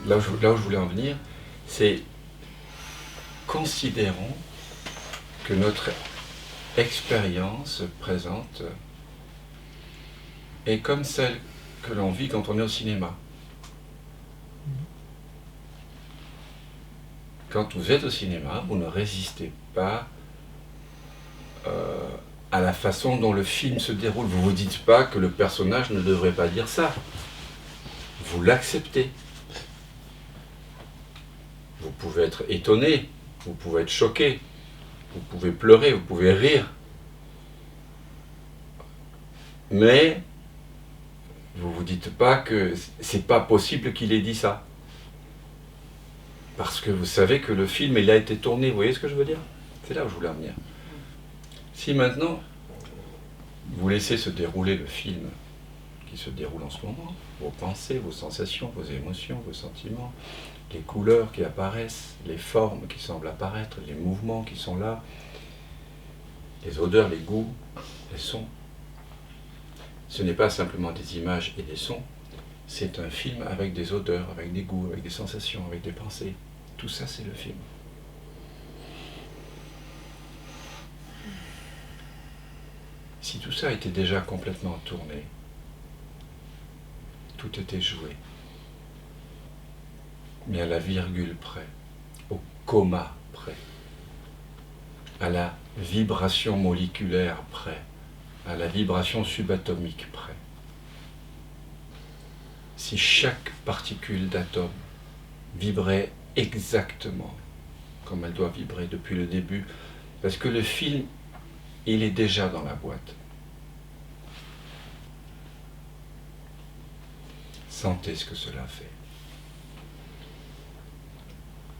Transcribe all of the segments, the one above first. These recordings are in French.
là où je voulais en venir, c'est considérons que notre expérience présente est comme celle que l'on vit quand on est au cinéma. Quand vous êtes au cinéma, vous ne résistez pas à la façon dont le film se déroule. Vous ne vous dites pas que le personnage ne devrait pas dire ça. Vous l'acceptez. Vous pouvez être étonné, vous pouvez être choqué, vous pouvez pleurer, vous pouvez rire. Mais vous ne vous dites pas que c'est pas possible qu'il ait dit ça. Parce que vous savez que le film, il a été tourné. Vous voyez ce que je veux dire? C'est là où je voulais en venir. Si maintenant, vous laissez se dérouler le film qui se déroule en ce moment, vos pensées, vos sensations, vos émotions, vos sentiments, les couleurs qui apparaissent, les formes qui semblent apparaître, les mouvements qui sont là, les odeurs, les goûts, les sons. Ce n'est pas simplement des images et des sons, c'est un film avec des odeurs, avec des goûts, avec des sensations, avec des pensées. Tout ça, c'est le film. Si tout ça était déjà complètement tourné, tout était joué, mais à la virgule près, au comma près, à la vibration moléculaire près, à la vibration subatomique près. Si chaque particule d'atome vibrait exactement comme elle doit vibrer depuis le début, parce que le film, il est déjà dans la boîte. Sentez ce que cela fait.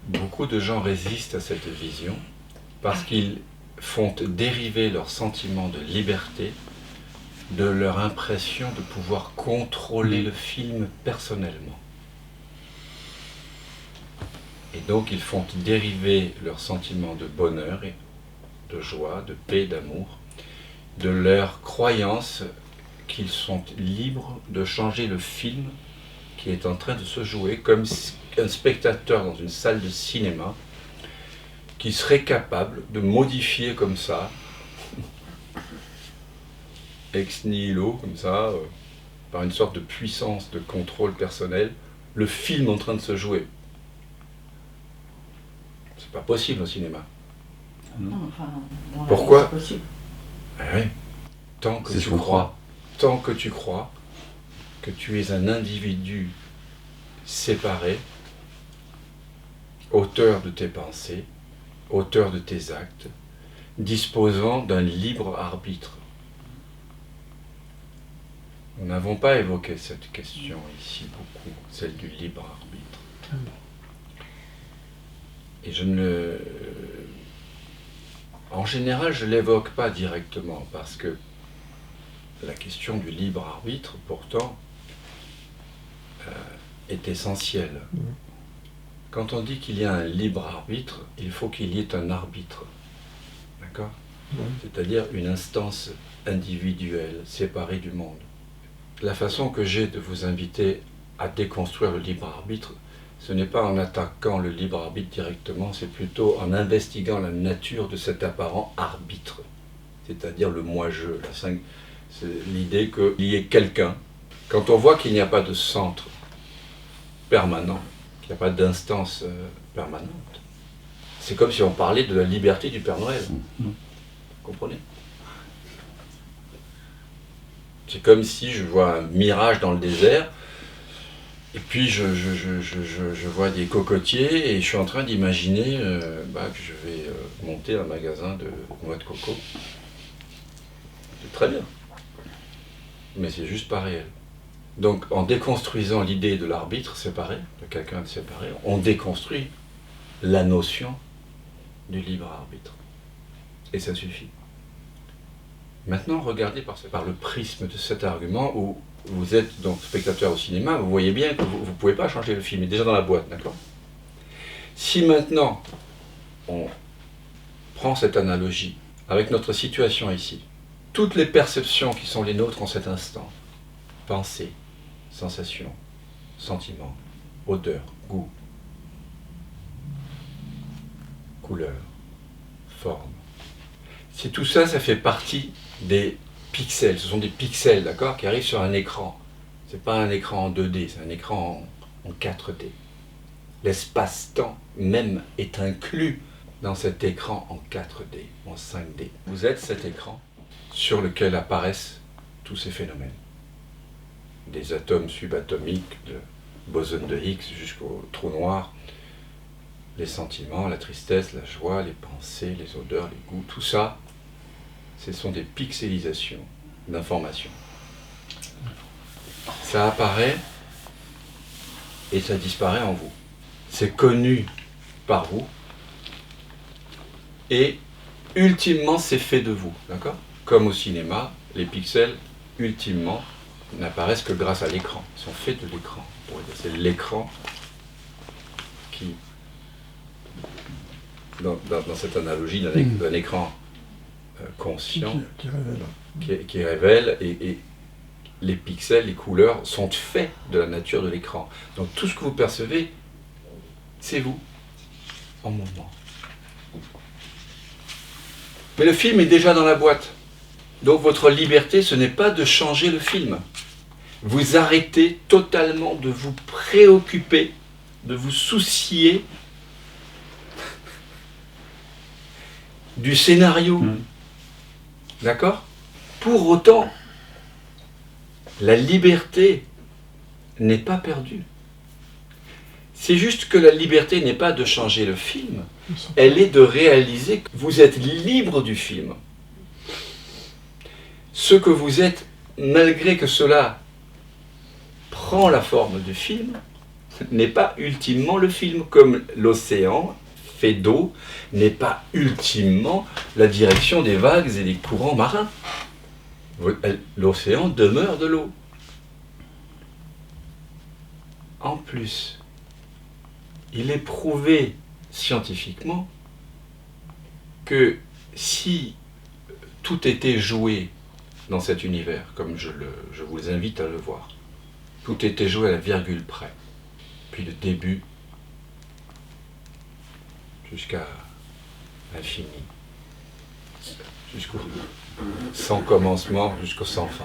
Beaucoup de gens résistent à cette vision parce qu'ils font dériver leur sentiment de liberté de leur impression de pouvoir contrôler le film personnellement. Et donc ils font dériver leur sentiment de bonheur, et de joie, de paix, d'amour, de leur croyance qu'ils sont libres de changer le film qui est en train de se jouer, comme un spectateur dans une salle de cinéma qui serait capable de modifier comme ça, ex nihilo, comme ça, par une sorte de puissance de contrôle personnel, le film en train de se jouer. C'est pas possible au cinéma. Non, enfin, pourquoi? C'est possible. Oui. Tant que tu crois que tu es un individu séparé, auteur de tes pensées, auteur de tes actes, disposant d'un libre arbitre. Nous n'avons pas évoqué cette question ici beaucoup, celle du libre arbitre. Et en général, je ne l'évoque pas directement, parce que la question du libre arbitre, pourtant, est essentielle. Quand on dit qu'il y a un libre arbitre, il faut qu'il y ait un arbitre. D'accord ? C'est-à-dire une instance individuelle, séparée du monde. La façon que j'ai de vous inviter à déconstruire le libre arbitre, ce n'est pas en attaquant le libre arbitre directement, c'est plutôt en investiguant la nature de cet apparent arbitre, c'est-à-dire le moi-je. C'est l'idée qu'il y ait quelqu'un. Quand on voit qu'il n'y a pas de centre permanent, qu'il n'y a pas d'instance permanente, c'est comme si on parlait de la liberté du Père Noël. Vous comprenez ? C'est comme si je vois un mirage dans le désert, et puis je vois des cocotiers, et je suis en train d'imaginer que je vais monter un magasin de noix de coco. C'est très bien. Mais c'est juste pas réel. Donc en déconstruisant l'idée de l'arbitre séparé, de quelqu'un de séparé, on déconstruit la notion du libre arbitre. Et ça suffit. Maintenant, regardez par le prisme de cet argument où vous êtes donc spectateur au cinéma, vous voyez bien que vous ne pouvez pas changer le film, il est déjà dans la boîte, d'accord ? Si maintenant on prend cette analogie avec notre situation ici, toutes les perceptions qui sont les nôtres en cet instant, pensées, sensations, sentiments, odeur, goût, couleur, forme. C'est tout ça, ça fait partie des pixels. Ce sont des pixels, d'accord, qui arrivent sur un écran. C'est pas un écran en 2D, c'est un écran en 4D. L'espace-temps même est inclus dans cet écran en 4D, en 5D. Vous êtes cet écran sur lequel apparaissent tous ces phénomènes. Des atomes subatomiques, de boson de Higgs jusqu'au trou noir, les sentiments, la tristesse, la joie, les pensées, les odeurs, les goûts, tout ça, ce sont des pixelisations d'informations. Ça apparaît et ça disparaît en vous. C'est connu par vous et ultimement c'est fait de vous, d'accord ? Comme au cinéma, les pixels, ultimement, n'apparaissent que grâce à l'écran. Ils sont faits de l'écran. C'est l'écran qui, dans cette analogie d'un écran conscient, qui révèle, et les pixels, les couleurs sont faits de la nature de l'écran. Donc tout ce que vous percevez, c'est vous, en mouvement. Mais le film est déjà dans la boîte. Donc votre liberté, ce n'est pas de changer le film. Vous arrêtez totalement de vous préoccuper, de vous soucier du scénario. D'accord ? Pour autant, la liberté n'est pas perdue. C'est juste que la liberté n'est pas de changer le film, elle est de réaliser que vous êtes libre du film. Ce que vous êtes, malgré que cela prend la forme du film, n'est pas ultimement le film, comme l'océan fait d'eau n'est pas ultimement la direction des vagues et des courants marins. L'océan demeure de l'eau. En plus, il est prouvé scientifiquement que si tout était joué dans cet univers, comme je vous invite à le voir, tout était joué à la virgule près, puis le début jusqu'à l'infini, jusqu'au sans commencement, jusqu'au sans fin.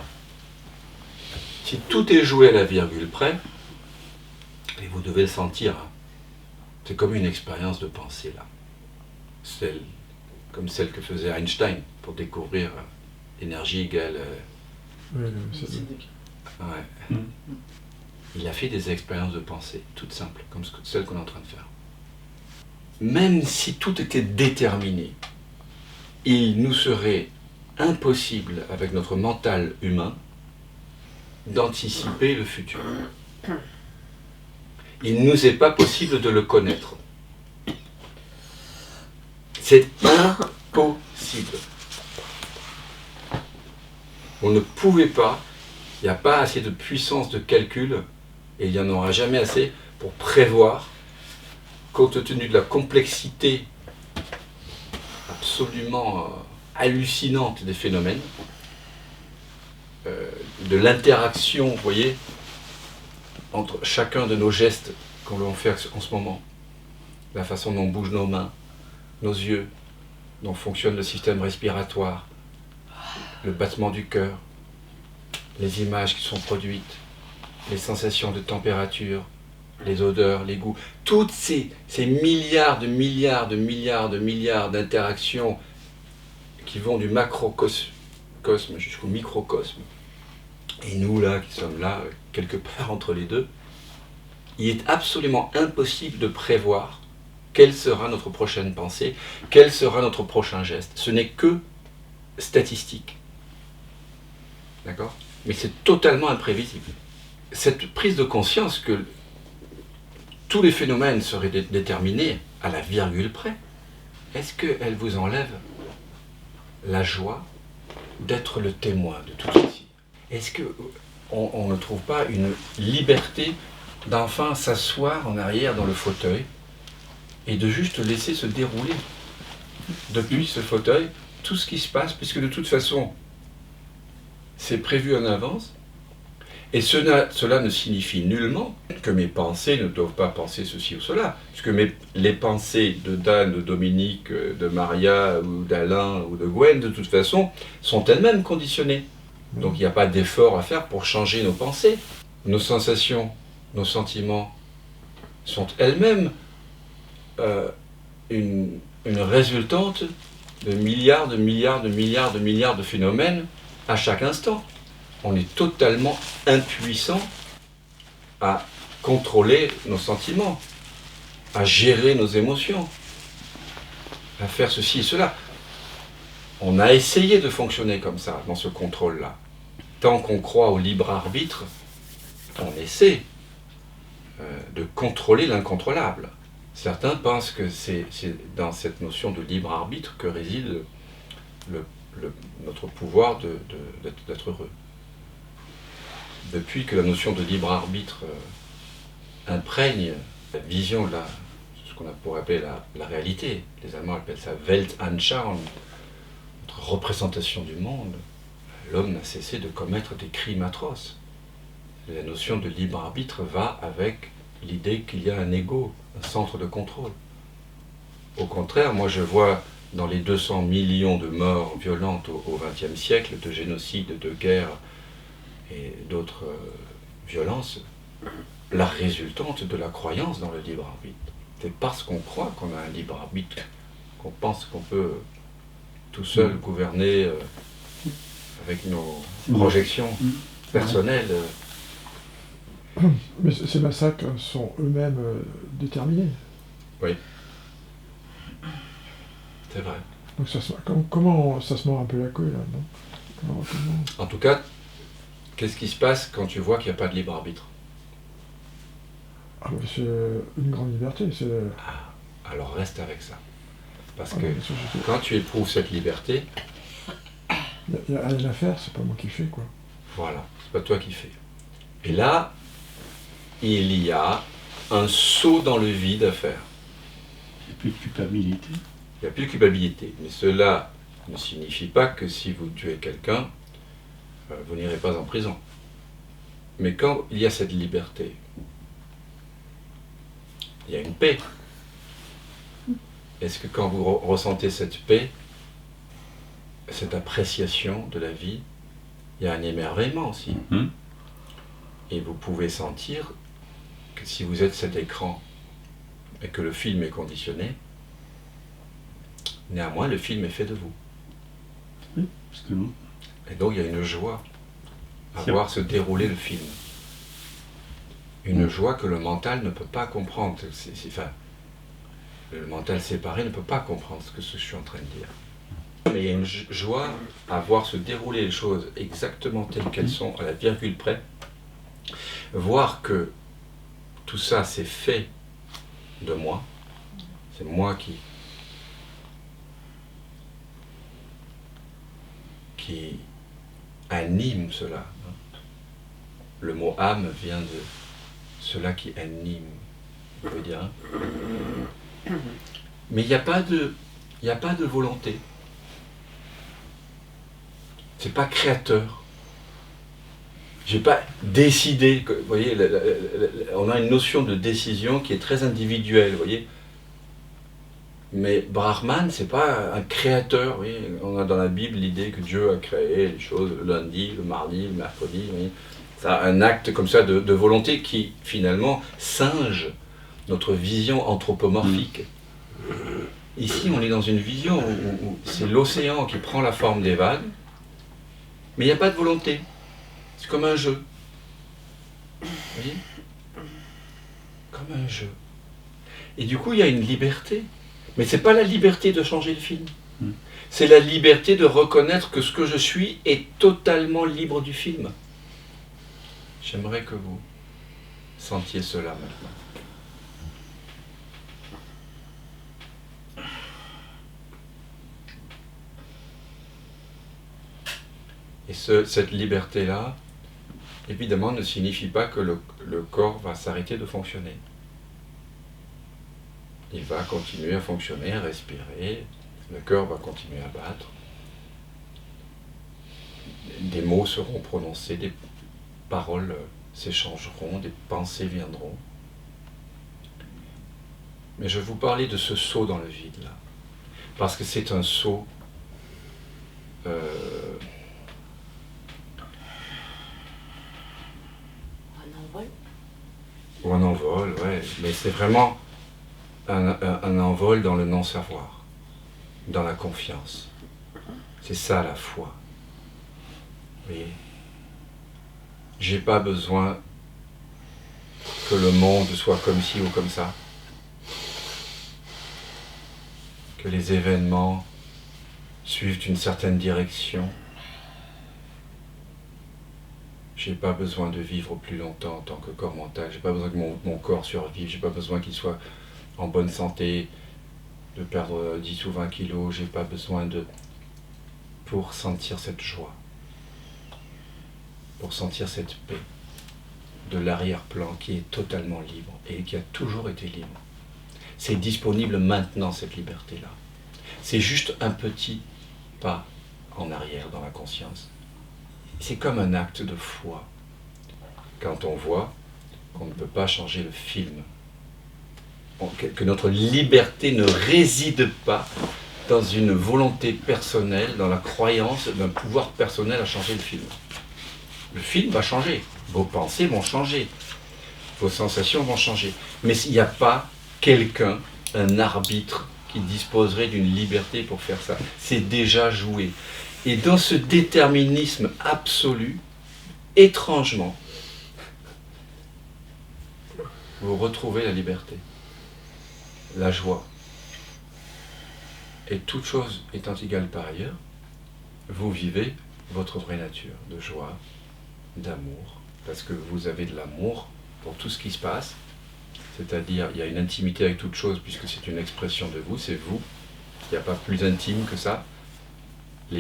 Si tout est joué à la virgule près, et vous devez le sentir, hein, c'est comme une expérience de pensée là, comme celle que faisait Einstein pour découvrir énergie égale. Ouais. Il a fait des expériences de pensée toutes simples, comme celles qu'on est en train de faire. Même si tout était déterminé, il nous serait impossible, avec notre mental humain, d'anticiper le futur. Il ne nous est pas possible de le connaître. C'est impossible. On ne pouvait pas, il n'y a pas assez de puissance de calcul, et il n'y en aura jamais assez pour prévoir, compte tenu de la complexité absolument hallucinante des phénomènes, de l'interaction, vous voyez, entre chacun de nos gestes qu'on va faire en ce moment, la façon dont bougent nos mains, nos yeux, dont fonctionne le système respiratoire, le battement du cœur, les images qui sont produites, les sensations de température, les odeurs, les goûts, toutes ces milliards d'interactions qui vont du macrocosme jusqu'au microcosme. Et nous là, qui sommes là, quelque part entre les deux, il est absolument impossible de prévoir quelle sera notre prochaine pensée, quel sera notre prochain geste. Ce n'est que statistique. D'accord ? Mais c'est totalement imprévisible. Cette prise de conscience que tous les phénomènes seraient déterminés à la virgule près, est-ce qu'elle vous enlève la joie d'être le témoin de tout ceci? Est-ce qu'on ne trouve pas une liberté d'enfin s'asseoir en arrière dans le fauteuil et de juste laisser se dérouler depuis ce fauteuil tout ce qui se passe, puisque de toute façon, c'est prévu en avance, Et cela ne signifie nullement que mes pensées ne doivent pas penser ceci ou cela, puisque les pensées de Dan, de Dominique, de Maria, ou d'Alain, ou de Gwen, de toute façon, sont elles-mêmes conditionnées. Donc il n'y a pas d'effort à faire pour changer nos pensées. Nos sensations, nos sentiments sont elles-mêmes une résultante de milliards, de milliards, de milliards, de milliards de phénomènes à chaque instant. On est totalement impuissant à contrôler nos sentiments, à gérer nos émotions, à faire ceci et cela. On a essayé de fonctionner comme ça, dans ce contrôle-là. Tant qu'on croit au libre arbitre, on essaie de contrôler l'incontrôlable. Certains pensent que c'est dans cette notion de libre arbitre que réside notre pouvoir d'être heureux. Depuis que la notion de libre arbitre imprègne la vision de ce qu'on pourrait appeler la réalité, les Allemands appellent ça Weltanschauung, notre représentation du monde, l'homme n'a cessé de commettre des crimes atroces. La notion de libre arbitre va avec l'idée qu'il y a un ego, un centre de contrôle. Au contraire, moi je vois dans les 200 millions de morts violentes au XXe siècle, de génocides, de guerres et d'autres violences, la résultante de la croyance dans le libre arbitre. C'est parce qu'on croit qu'on a un libre arbitre, qu'on pense qu'on peut tout seul gouverner avec nos projections personnelles. Mais ces massacres sont eux-mêmes déterminés. Oui. C'est vrai. Donc comment ça se mord un peu la queue, là, non En tout cas, qu'est-ce qui se passe quand tu vois qu'il n'y a pas de libre arbitre? C'est une grande liberté. Alors reste avec ça. Parce que quand tu éprouves cette liberté... Il n'y a rien à faire, c'est pas moi qui fais, quoi. Voilà, c'est pas toi qui fais. Et là, il y a un saut dans le vide à faire. Il n'y a plus de culpabilité. Il n'y a plus de culpabilité. Mais cela ne signifie pas que si vous tuez quelqu'un, vous n'irez pas en prison. Mais quand il y a cette liberté, il y a une paix. Est-ce que quand vous ressentez cette paix, cette appréciation de la vie, il y a un émerveillement aussi. Et vous pouvez sentir que si vous êtes cet écran et que le film est conditionné, néanmoins le film est fait de vous. Oui, parce que nous... Et donc il y a une joie à voir se dérouler le film. Une joie que le mental ne peut pas comprendre. Le mental séparé ne peut pas comprendre ce que je suis en train de dire. Mais il y a une joie à voir se dérouler les choses exactement telles qu'elles sont, à la virgule près. Voir que tout ça c'est fait de moi. C'est moi qui anime cela. Le mot âme vient de cela qui anime, on peut dire. Mais il n'y a pas de volonté. C'est pas créateur. J'ai pas décidé. Vous voyez, on a une notion de décision qui est très individuelle, vous voyez. Mais Brahman, c'est pas un créateur. Vous voyez. On a dans la Bible l'idée que Dieu a créé les choses le lundi, le mardi, le mercredi. Vous voyez. Ça, un acte comme ça de volonté qui finalement singe notre vision anthropomorphique. Ici, on est dans une vision où c'est l'océan qui prend la forme des vagues, mais il n'y a pas de volonté. C'est comme un jeu. Vous voyez ? Comme un jeu. Et du coup, il y a une liberté. Mais ce n'est pas la liberté de changer le film. C'est la liberté de reconnaître que ce que je suis est totalement libre du film. J'aimerais que vous sentiez cela maintenant. Et cette liberté-là, évidemment, ne signifie pas que le corps va s'arrêter de fonctionner. Il va continuer à fonctionner, à respirer, le cœur va continuer à battre. Des mots seront prononcés, paroles s'échangeront, des pensées viendront. Mais je vais vous parler de ce saut dans le vide là, parce que c'est un saut ou un envol, ouais, mais c'est vraiment un envol dans le non-savoir, dans la confiance. C'est ça la foi. Vous voyez ? J'ai pas besoin que le monde soit comme ci ou comme ça. Que les événements suivent une certaine direction. J'ai pas besoin de vivre plus longtemps en tant que corps mental. J'ai pas besoin que mon corps survive. J'ai pas besoin qu'il soit en bonne santé, de perdre 10 ou 20 kilos. J'ai pas besoin de... pour sentir cette joie. Pour sentir cette paix de l'arrière-plan qui est totalement libre et qui a toujours été libre. C'est disponible maintenant, cette liberté-là. C'est juste un petit pas en arrière dans la conscience. C'est comme un acte de foi. Quand on voit qu'on ne peut pas changer le film, que notre liberté ne réside pas dans une volonté personnelle, dans la croyance d'un pouvoir personnel à changer le film. Le film va changer, vos pensées vont changer, vos sensations vont changer. Mais il n'y a pas quelqu'un, un arbitre, qui disposerait d'une liberté pour faire ça. C'est déjà joué. Et dans ce déterminisme absolu, étrangement, vous retrouvez la liberté, la joie. Et toute chose étant égale par ailleurs, vous vivez votre vraie nature de joie, d'amour, parce que vous avez de l'amour pour tout ce qui se passe, c'est-à-dire il y a une intimité avec toute chose puisque c'est une expression de vous, c'est vous, il n'y a pas plus intime que ça.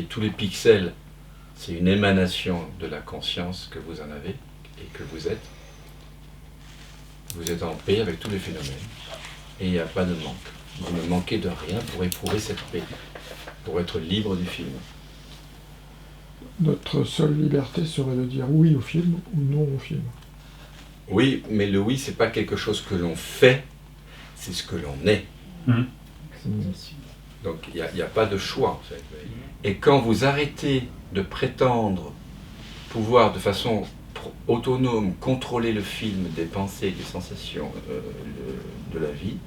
Tous les pixels, c'est une émanation de la conscience que vous en avez et que vous êtes. Vous êtes en paix avec tous les phénomènes et il n'y a pas de manque. Vous ne manquez de rien pour éprouver cette paix, pour être libre du film. Notre seule liberté serait de dire oui au film ou non au film. Oui, mais le oui, c'est pas quelque chose que l'on fait, c'est ce que l'on est. Donc il n'y a pas de choix en fait. Et quand vous arrêtez de prétendre pouvoir de façon autonome contrôler le film des pensées, des sensations de la vie,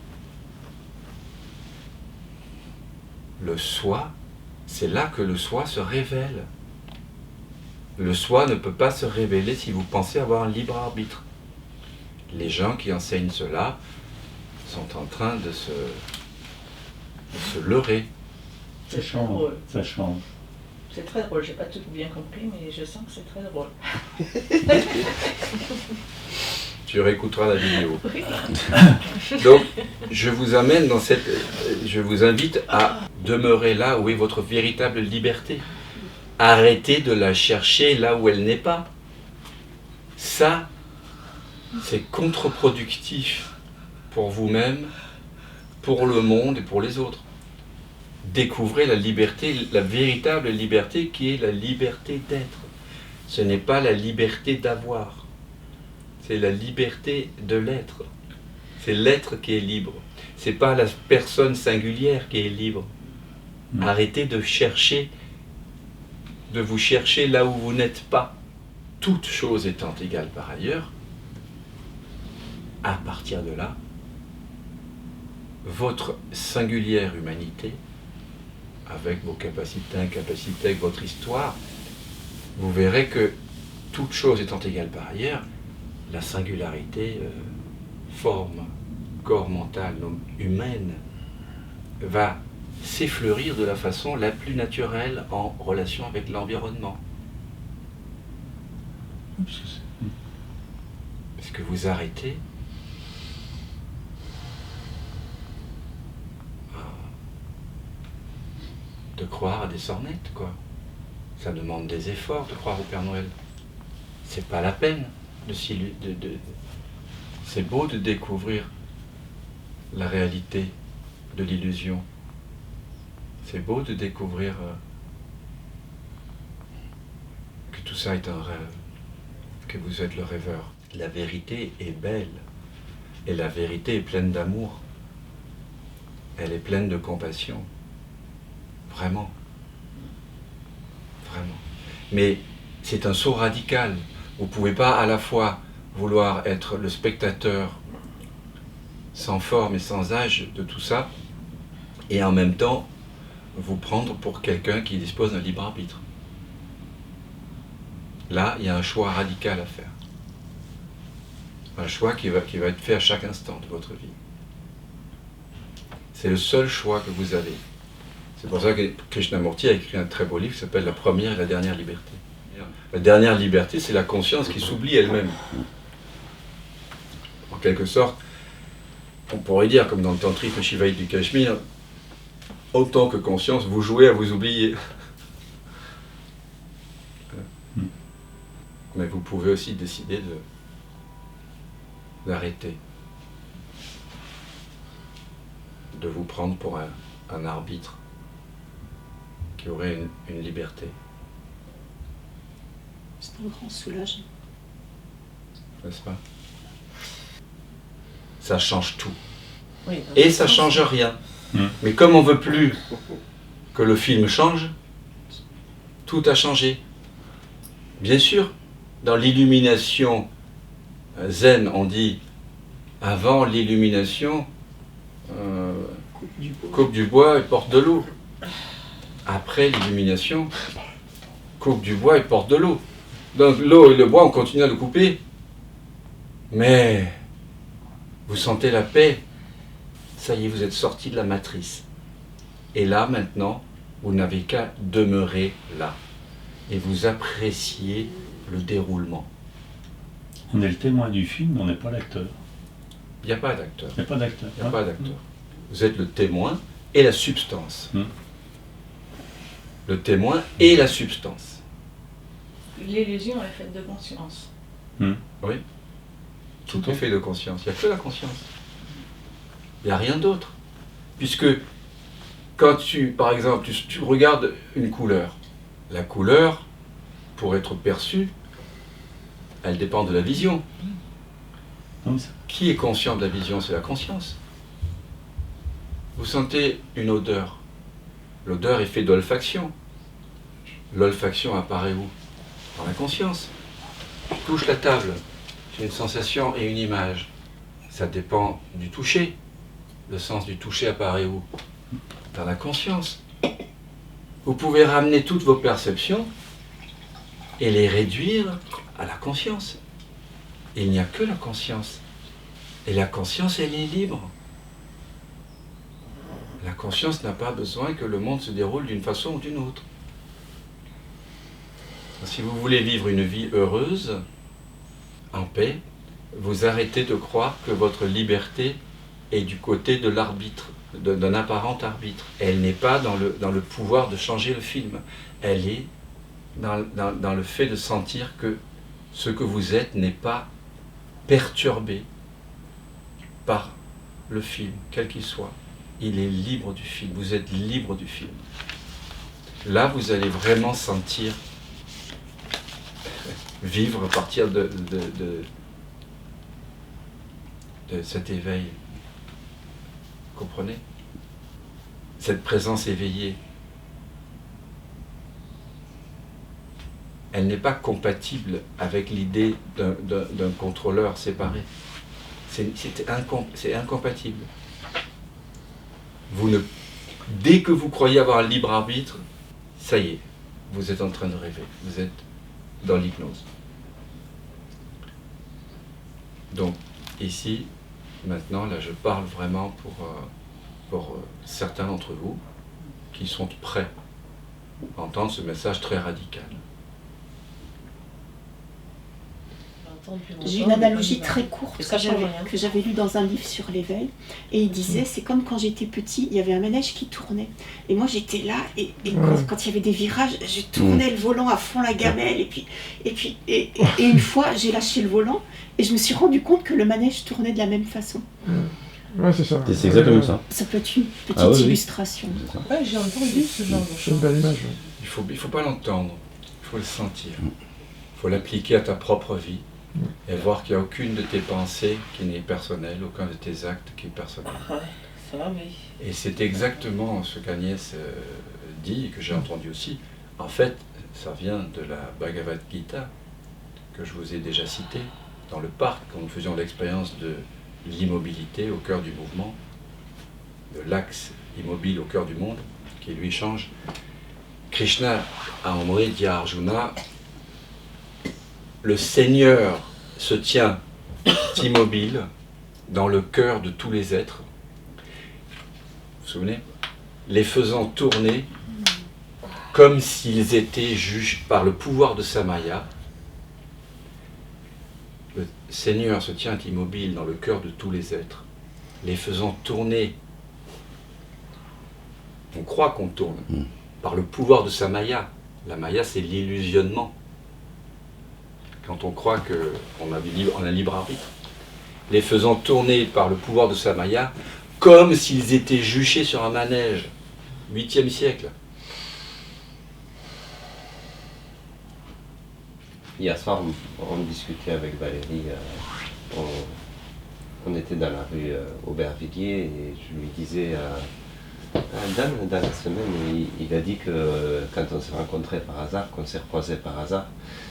le soi, c'est là que le soi se révèle. Le soi ne peut pas se révéler si vous pensez avoir un libre arbitre. Les gens qui enseignent cela sont en train de se leurrer. Ça change, ça change. C'est très drôle, j'ai pas tout bien compris, mais je sens que c'est très drôle. Tu réécouteras la vidéo. Donc, je vous amène dans cette... Je vous invite à demeurer là où est votre véritable liberté. Arrêtez de la chercher là où elle n'est pas. Ça, c'est contre-productif pour vous-même, pour le monde et pour les autres. Découvrez la liberté, la véritable liberté qui est la liberté d'être. Ce n'est pas la liberté d'avoir. C'est la liberté de l'être. C'est l'être qui est libre. Ce n'est pas la personne singulière qui est libre. Arrêtez de chercher, de vous chercher là où vous n'êtes pas. Toute chose étant égale par ailleurs, à partir de là, votre singulière humanité, avec vos capacités, incapacités, avec votre histoire, vous verrez que toute chose étant égale par ailleurs, la singularité, forme, corps mental, humaine, va s'effleurir de la façon la plus naturelle en relation avec l'environnement. Parce que vous arrêtez de croire à des sornettes, quoi. Ça demande des efforts de croire au Père Noël. C'est pas la peine c'est beau de découvrir la réalité de l'illusion. C'est beau de découvrir que tout ça est un rêve, que vous êtes le rêveur. La vérité est belle. Et la vérité est pleine d'amour. Elle est pleine de compassion. Vraiment. Vraiment. Mais c'est un saut radical. Vous ne pouvez pas à la fois vouloir être le spectateur sans forme et sans âge de tout ça, et en même temps vous prendre pour quelqu'un qui dispose d'un libre arbitre. Là, il y a un choix radical à faire. Un choix qui va être fait à chaque instant de votre vie. C'est le seul choix que vous avez. C'est pour ça que Krishnamurti a écrit un très beau livre qui s'appelle « La première et la dernière liberté ». La dernière liberté, c'est la conscience qui s'oublie elle-même. En quelque sorte, on pourrait dire, comme dans le tantrisme shivaïte du Cachemire, autant que conscience, vous jouez à vous oublier. Mais vous pouvez aussi décider d'arrêter, de vous prendre pour un arbitre qui aurait une liberté. C'est un grand soulagement. N'est-ce pas? Ça change tout. Oui, Et ça change rien. Mais comme on ne veut plus que le film change, tout a changé. Bien sûr, dans l'illumination zen, on dit avant l'illumination, coupe du bois et porte de l'eau. Après l'illumination, coupe du bois et porte de l'eau. Donc l'eau et le bois, on continue à le couper. Mais vous sentez la paix. Ça y est, vous êtes sorti de la matrice. Et là, maintenant, vous n'avez qu'à demeurer là. Et vous appréciez le déroulement. On est le témoin du film, mais on n'est pas l'acteur. Il n'y a pas d'acteur. Il n'y a pas d'acteur. Il n'y a pas d'acteur. Vous êtes le témoin et la substance. Le témoin et la substance. L'illusion est faite de conscience. Oui. Tout est fait de conscience. Il n'y a que la conscience. Il n'y a rien d'autre. Puisque quand par exemple, tu regardes une couleur, la couleur, pour être perçue, elle dépend de la vision. Qui est conscient de la vision? C'est la conscience. Vous sentez une odeur. L'odeur est faite d'olfaction. L'olfaction apparaît où? Dans la conscience. Je touche la table. J'ai une sensation et une image. Ça dépend du toucher. Le sens du toucher apparaît où? Dans la conscience. Vous pouvez ramener toutes vos perceptions et les réduire à la conscience. Il n'y a que la conscience. Et la conscience, elle est libre. La conscience n'a pas besoin que le monde se déroule d'une façon ou d'une autre. Si vous voulez vivre une vie heureuse, en paix, vous arrêtez de croire que votre liberté est du côté de l'arbitre, d'un apparent arbitre. Elle n'est pas dans le pouvoir de changer le film. Elle est dans le fait de sentir que ce que vous êtes n'est pas perturbé par le film, quel qu'il soit. Il est libre du film, vous êtes libre du film. Là, vous allez vraiment sentir vivre à partir de cet éveil. Comprenez? Cette présence éveillée. Elle n'est pas compatible avec l'idée d'un contrôleur séparé. C'est incompatible. Dès que vous croyez avoir un libre arbitre, ça y est, vous êtes en train de rêver. Vous êtes dans l'hypnose. Donc, ici, maintenant, là, je parle vraiment pour certains d'entre vous qui sont prêts à entendre ce message très radical. J'ai une analogie très courte que j'avais lue dans un livre sur l'éveil, et il disait, c'est comme quand j'étais petit, il y avait un manège qui tournait, et moi j'étais là, et quand il y avait des virages, je tournais le volant à fond la gamelle, et une fois j'ai lâché le volant, et je me suis rendu compte que le manège tournait de la même façon. Ouais, c'est ça. C'est exactement ça. Ça peut être une petite illustration. Ouais, j'ai entendu ce genre de C'est une choses. belle image. Il faut pas l'entendre, il faut le sentir. Il faut l'appliquer à ta propre vie et voir qu'il n'y a aucune de tes pensées qui n'est personnelle, aucun de tes actes qui est personnel. Ouais, ça oui. Et c'est exactement ce qu'Agnès dit, et que j'ai entendu aussi. En fait, ça vient de la Bhagavad Gita, que je vous ai déjà citée, dans le parc, quand nous faisions l'expérience de l'immobilité au cœur du mouvement, de l'axe immobile au cœur du monde, qui lui change. Krishna a envoyé dit à Arjuna, le Seigneur se tient immobile dans le cœur de tous les êtres. Vous vous souvenez? Les faisant tourner comme s'ils étaient jugés par le pouvoir de Samaya. Le Seigneur se tient immobile dans le cœur de tous les êtres, les faisant tourner. On croit qu'on tourne par le pouvoir de sa Maya. La Maya, c'est l'illusionnement. Quand on croit qu'on a un libre arbitre. Les faisant tourner par le pouvoir de sa Maya, comme s'ils étaient juchés sur un manège. 8e siècle. Hier soir, on discutait avec Valérie. On était dans la rue Aubervilliers et je lui disais... dans la semaine, il a dit que quand on s'est rencontrés par hasard, qu'on s'est recroisés par hasard,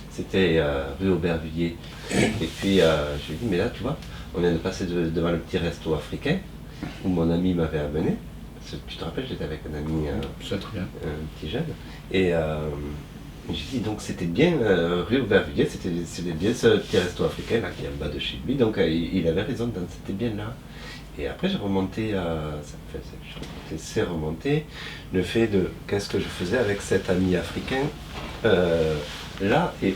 c'était rue Aubervilliers. Et puis je lui ai dit, mais là tu vois, on vient de passer devant le petit resto africain où mon ami m'avait amené. Tu te rappelles, j'étais avec un ami, C'est très bien. un petit jeune. Et j'ai dit, donc c'était bien rue Aubervilliers, c'était bien ce petit resto africain là qui est en bas de chez lui. Donc il avait raison, c'était bien là. Et après, j'ai remonté, c'est remonté le fait de qu'est-ce que je faisais avec cet ami africain là, et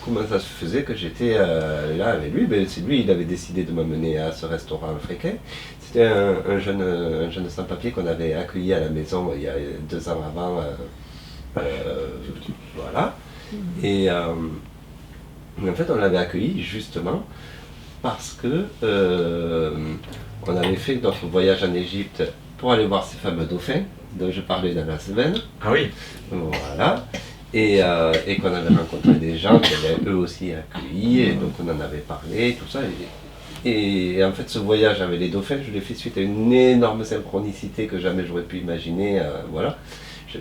comment ça se faisait que j'étais là avec lui. Ben, c'est lui, il avait décidé de m'amener à ce restaurant africain. C'était un jeune sans-papier qu'on avait accueilli à la maison il y a 2 ans avant. Voilà. Et en fait, on l'avait accueilli justement parce que on avait fait notre voyage en Égypte pour aller voir ces fameux dauphins dont je parlais dans la semaine. Ah oui. Voilà. Et qu'on avait rencontré des gens qui avaient eux aussi accueillis, et donc on en avait parlé, tout ça. Et en fait, ce voyage avec les dauphins, je l'ai fait suite à une énorme synchronicité que jamais j'aurais pu imaginer. Voilà.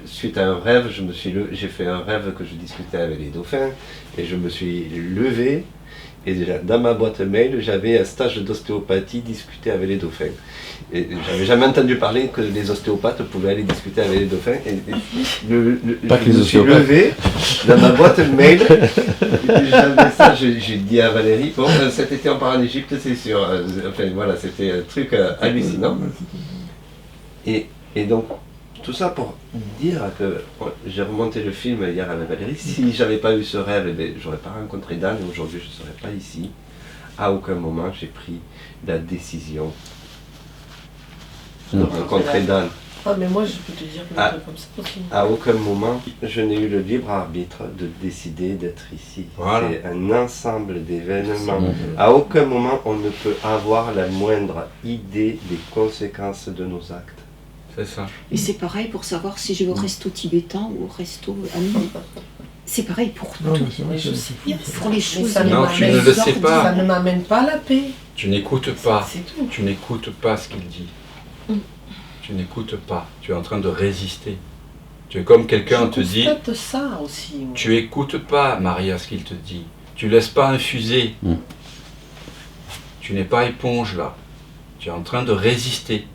Suite à un rêve, j'ai fait un rêve que je discutais avec les dauphins, et je me suis levé. Et déjà, dans ma boîte mail, j'avais un stage d'ostéopathie discuté avec les dauphins. Et j'avais jamais entendu parler que les ostéopathes pouvaient aller discuter avec les dauphins. Je me suis levé dans ma boîte mail. J'avais ça, j'ai dit à Valérie, bon, cet été on part en Égypte, c'est sûr. Enfin voilà, c'était un truc hallucinant. Et donc, tout ça pour dire que j'ai remonté le film hier avec Valérie. Si j'avais pas eu ce rêve, eh j'aurais pas rencontré Dan et aujourd'hui je ne serais pas ici. À aucun moment j'ai pris la décision de rencontrer Dan. Ah mais moi je peux te dire que un truc comme ça aussi. À aucun moment je n'ai eu le libre arbitre de décider d'être ici. Voilà. C'est un ensemble d'événements. À aucun moment on ne peut avoir la moindre idée des conséquences de nos actes. C'est ça. Et c'est pareil pour savoir si je vais au resto tibétain ou au resto ami. C'est pareil pour tout. Non, mais c'est vrai Mais que je c'est sais fou. bien Pour les ça. choses. Ça ne Non, tu ne m'amène- le sais pas. Ça ne m'amène pas à la paix. Tu n'écoutes pas. C'est tout. Tu n'écoutes pas ce qu'il dit. Tu n'écoutes pas. Tu es en train de résister. Tu es comme quelqu'un te dit. Je constate ça aussi. Moi. Tu écoutes pas, Maria, ce qu'il te dit. Tu laisses pas infuser. Tu n'es pas éponge là. Tu es en train de résister.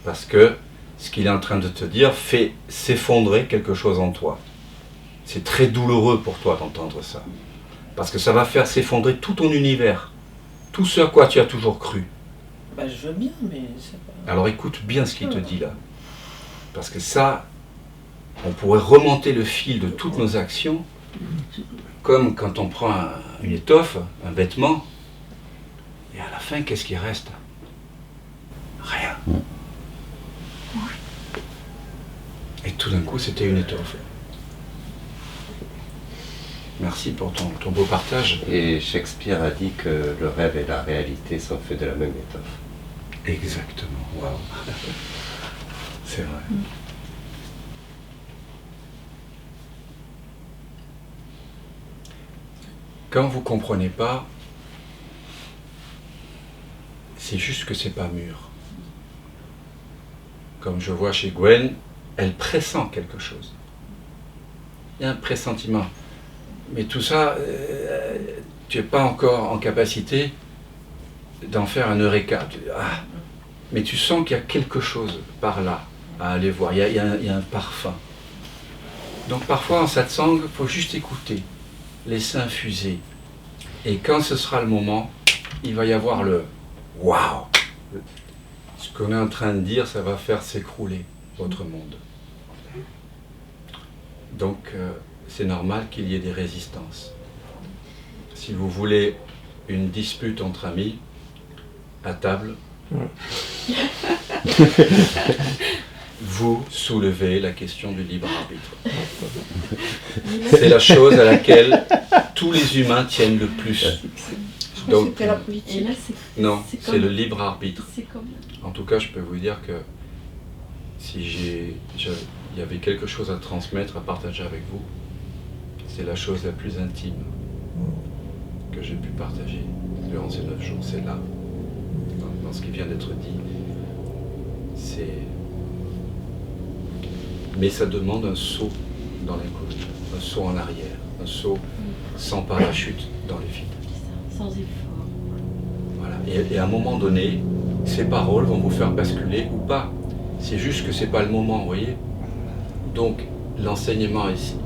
Parce que ce qu'il est en train de te dire fait s'effondrer quelque chose en toi. C'est très douloureux pour toi d'entendre ça. Parce que ça va faire s'effondrer tout ton univers. Tout ce à quoi tu as toujours cru. Bah, je veux bien, mais c'est pas... Alors écoute bien ce qu'il te dit là. Parce que ça, on pourrait remonter le fil de toutes nos actions, comme quand on prend une étoffe, un vêtement, et à la fin, qu'est-ce qui reste? Rien. Et tout d'un coup, c'était une étoffe. Merci pour ton beau partage. Et Shakespeare a dit que le rêve et la réalité sont faits de la même étoffe. Exactement, waouh. C'est vrai. quand vous ne comprenez pas, c'est juste que c'est pas mûr. Comme je vois chez Gwen, elle pressent quelque chose. Il y a un pressentiment. Mais tout ça, tu n'es pas encore en capacité d'en faire un eureka. Mais tu sens qu'il y a quelque chose par là à aller voir. Il y a un parfum. Donc parfois en satsang, il faut juste écouter, laisser infuser. Et quand ce sera le moment, il va y avoir le waouh. Ce qu'on est en train de dire, ça va faire s'écrouler votre monde. Donc c'est normal qu'il y ait des résistances. Si vous voulez une dispute entre amis, à table, vous soulevez la question du libre arbitre. C'est la chose à laquelle tous les humains tiennent le plus. Donc, C'était la politique. non, c'est le libre arbitre. C'est comme... En tout cas, je peux vous dire que si il y avait quelque chose à transmettre, à partager avec vous, c'est la chose la plus intime que j'ai pu partager durant ces 9 jours. C'est là, dans ce qui vient d'être dit. Mais ça demande un saut dans l'inconnu, un saut en arrière, un saut sans parachute dans les vides. Sans effort. Voilà. Et à un moment donné, ces paroles vont vous faire basculer ou pas. C'est juste que c'est pas le moment, vous voyez. Donc l'enseignement ici,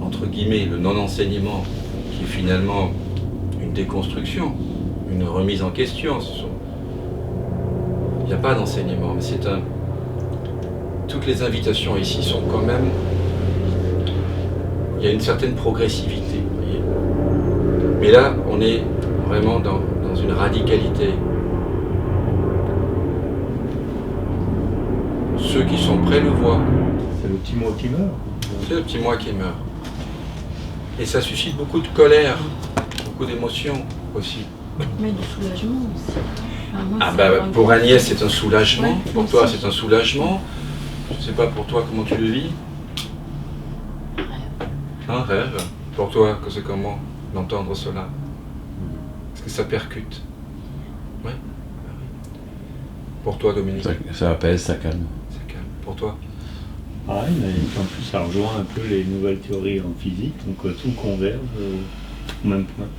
entre guillemets, le non-enseignement, qui est finalement une déconstruction, une remise en question. Il n'y a pas d'enseignement, mais c'est un... Toutes les invitations ici sont quand même... Il y a une certaine progressivité, vous voyez. Mais là, on est vraiment dans une radicalité. Ceux qui sont prêts le voient. C'est le petit moi qui meurt. C'est le petit moi qui meurt. Et ça suscite beaucoup de colère, beaucoup d'émotions aussi. Mais du soulagement aussi. Enfin, moi, Pour Agnès, c'est un soulagement. Ouais, pour moi toi, aussi. c'est un soulagement. Je ne sais pas pour toi comment tu le vis. Un rêve. Pour toi, que c'est comment d'entendre cela? Est-ce que ça percute? Oui. Pour toi, Dominique? Ça apaise, ça calme. Ça calme. Pour toi? Pareil, mais en plus ça rejoint un peu les nouvelles théories en physique, donc tout converge au même point.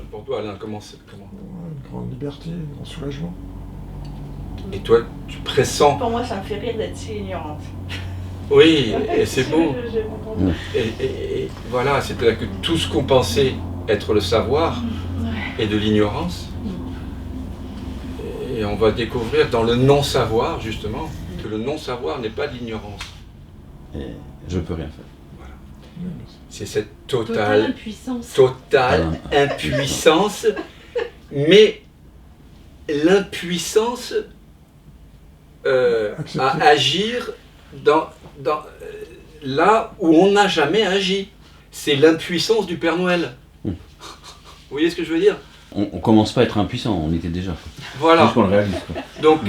Pour toi, Alain, comment c'est? Une grande liberté, un grand soulagement. Et toi, tu pressens? Pour moi, ça me fait rire d'être si ignorante. Oui, et c'est beau. Je comprends. Et voilà, c'est-à-dire que tout ce qu'on pensait être le savoir est de l'ignorance. Et on va découvrir dans le non-savoir, justement, que le non-savoir n'est pas de l'ignorance. Et je peux rien faire. C'est cette totale impuissance. totale impuissance, mais l'impuissance à agir dans là où on n'a jamais agi. C'est l'impuissance du Père Noël. Vous voyez ce que je veux dire? On commence pas à être impuissant, on était déjà. Voilà. Juste qu'on le réalise, quoi. Donc,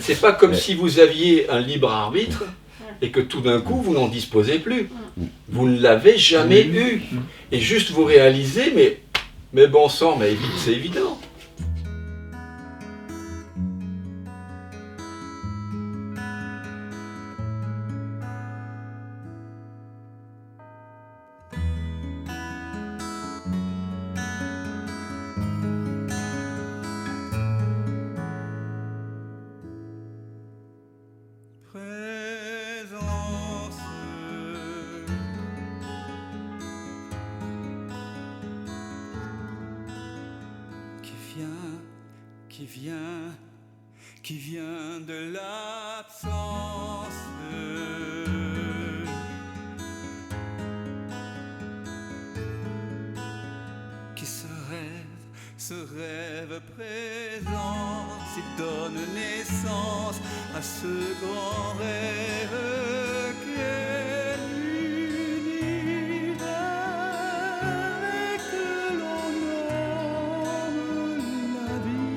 c'est pas comme si vous aviez un libre arbitre et que tout d'un coup vous n'en disposez plus. Vous ne l'avez jamais eu. Et juste vous réalisez, mais bon sang, mais c'est évident. qui vient de l'absence. Qui ce rêve présent, s'il donne naissance à ce grand rêve qu'est l'univers et que l'on nomme la vie.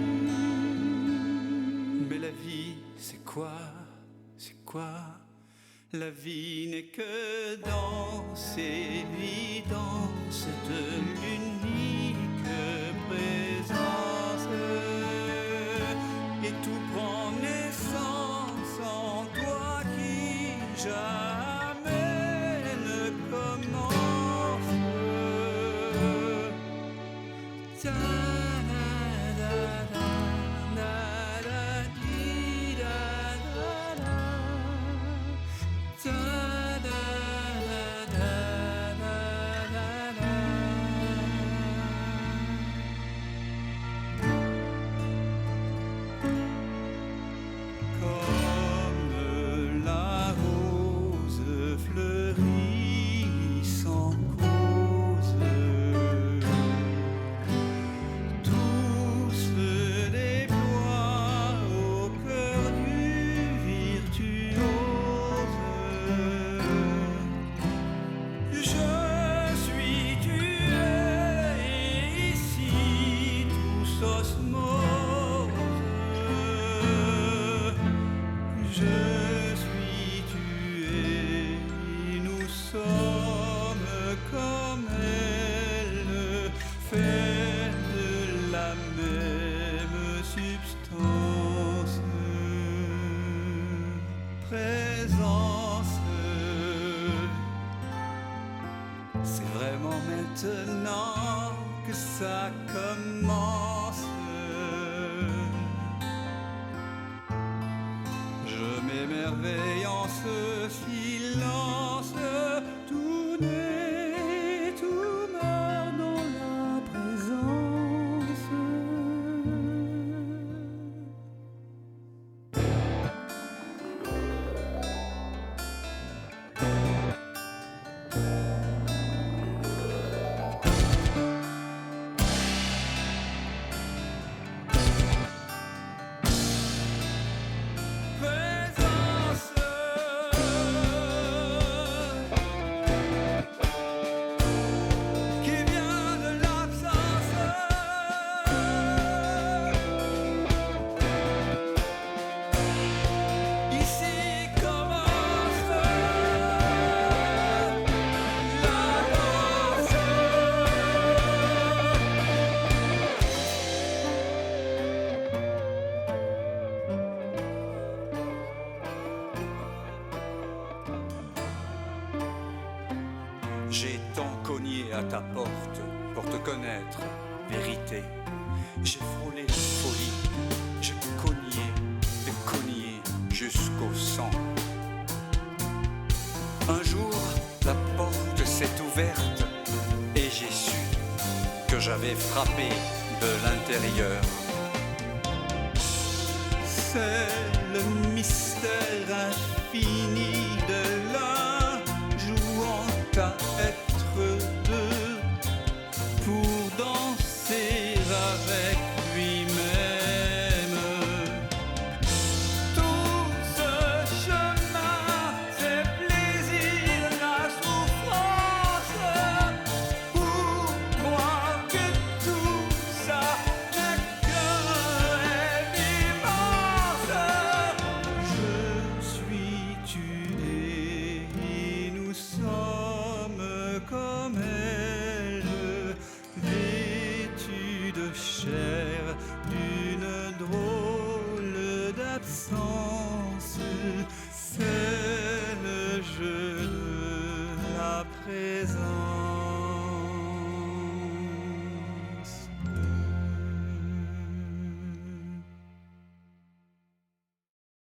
Mais la vie, c'est quoi? C'est quoi? La vie n'est que danse et évidence de l'unique présence. Et tout prend naissance en toi qui jamais ne commence. Comme la rose fleurit sans cause, tout se déploie au cœur du virtuose. Je suis tué et ici tous osmose. Je suis tué, nous sommes comme elle, faits de la même substance. Présence, c'est vraiment maintenant que ça commence. Je m'émerveille en ce silence, tout naît, tout meurt dans la présence. Présence, qui vient de l'absence. Ici commence la danse. J'ai tant cogné à ta porte pour te connaître, vérité. J'ai frôlé folie, j'ai cogné jusqu'au sang. Un jour, la porte s'est ouverte et j'ai su que j'avais frappé de l'intérieur. C'est le mystère infini de l'un jouant à être deux pour danser avec lui-même. Tout ce chemin, c'est plaisir, la souffrance. Pour moi que tout ça n'est qu'un rêve immense. Je suis tué et nous sommes comme elle, vêtus de chair d'une drôle d'absence. C'est le jeu de la présence.